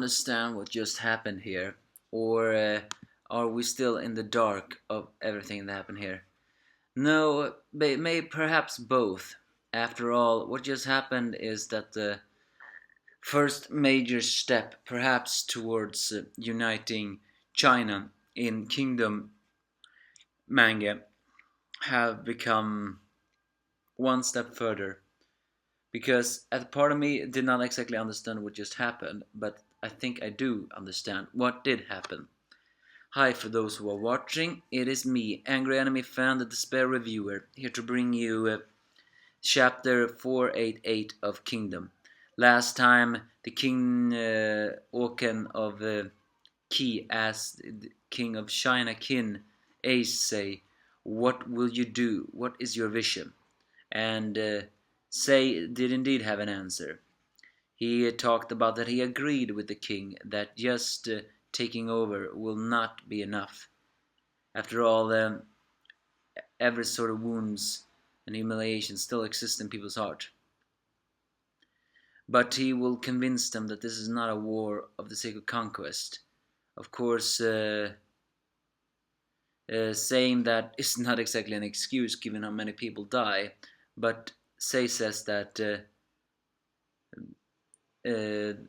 understand what just happened here, or are we still in the dark of everything that happened here? No, may perhaps both. After all, what just happened is that the first major step, perhaps towards uniting China in kingdom manga, have become one step further. Because a part of me did not exactly understand what just happened, but I think I do understand what did happen. Hi, for those who are watching, it is me, Angry Anime Fan, the Despair Reviewer, here to bring you chapter 488 of Kingdom. Last time, the King Oken of Qi asked the King of China, Qin Ace, say, "What will you do? What is your vision?" And Say did indeed have an answer. He talked about that he agreed with the king that just taking over will not be enough. After all, every sort of wounds and humiliation still exist in people's heart. But he will convince them that this is not a war of the sake of conquest. Of course, saying that is not exactly an excuse given how many people die, but Say says that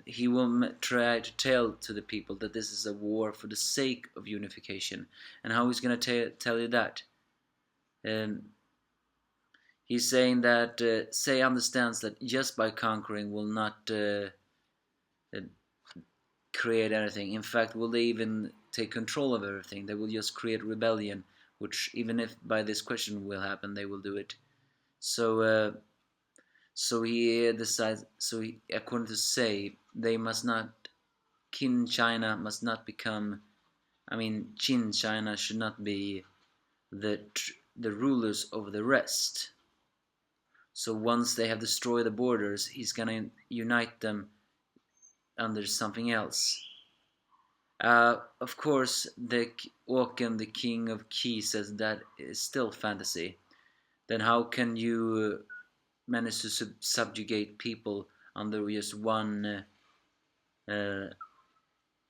he will try to tell to the people that this is a war for the sake of unification. And how he's going to tell you that? Um, he's saying that Say understands that just by conquering will not uh, create anything. In fact, will they even take control of everything? They will just create rebellion, which even if by this question will happen, they will do it. So so he decides. So he, according to Say, they must not. Qin China must not become. I mean, Qin China should not be the rulers over the rest. So once they have destroyed the borders, he's gonna unite them under something else. Of course, the Oken, the king of Qi, says that is still fantasy. Then how can you manage to subjugate people under just one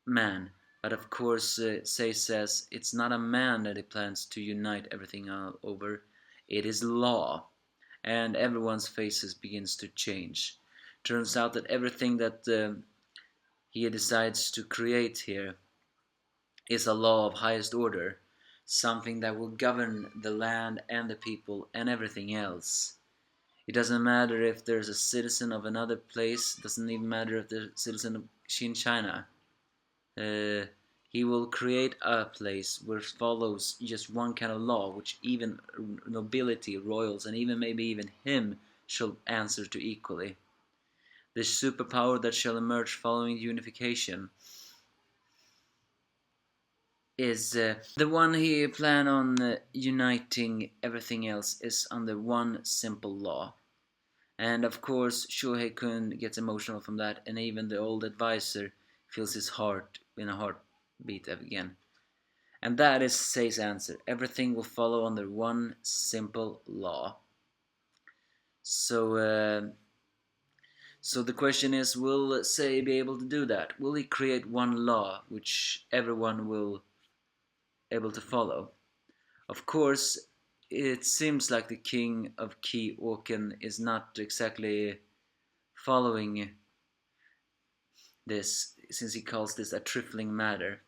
man? But of course, Say says it's not a man that he plans to unite everything over. It is law, and everyone's faces begins to change. Turns out that everything that he decides to create here is a law of highest order, something that will govern the land and the people and everything else. It doesn't matter if there's a citizen of another place, doesn't even matter if there's a citizen of Xin China. Uh, he will create a place where follows just one kind of law, which even nobility, royals, and even maybe even him shall answer to equally. The superpower that shall emerge following unification is the one he plan on uniting everything else is under one simple law. And of course, Shohei-kun gets emotional from that, and even the old advisor feels his heart in a heartbeat again. And that is Say's answer. Everything will follow under one simple law. So, so the question is, will Say be able to do that? Will he create one law which everyone will able to follow? Of course, it seems like the king of Qi Oken is not exactly following this, since he calls this a trifling matter.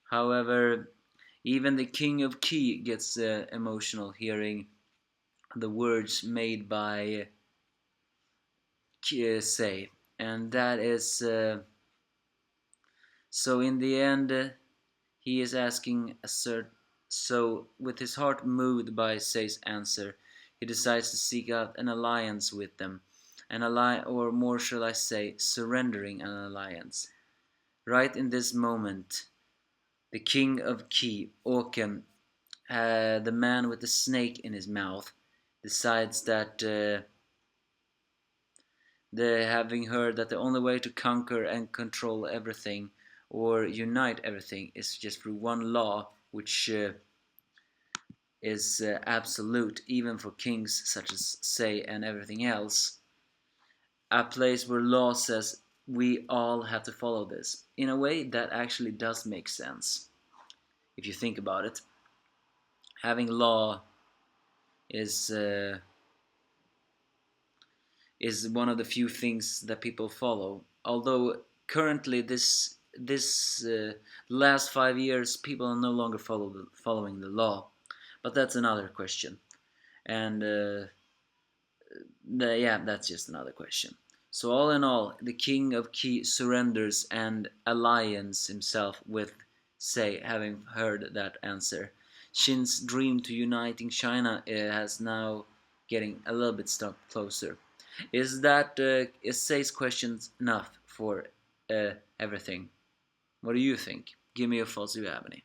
However, even the king of Qi gets emotional hearing the words made by Say, and that is so. In the end, he is asking a cert. So, with his heart moved by Say's answer, he decides to seek out an alliance with them, or more shall I say, surrendering an alliance. Right in this moment, the king of Qi, Oken, the man with the snake in his mouth, decides that having heard that the only way to conquer and control everything or unite everything is just through one law, which is absolute even for kings such as Say and everything else. A place where law says we all have to follow this. In a way, that actually does make sense if you think about it. Having law is uh, is one of the few things that people follow. Although currently, this last 5 years, people are no longer following the law, but that's another question. And yeah, that's just another question. So all in all, the King of Key surrenders and alliance himself with, say, having heard that answer. Shin's dream to uniting China has now getting a little bit stuck closer. Is Say's questions enough for everything? What do you think? Give me your thoughts if you have any.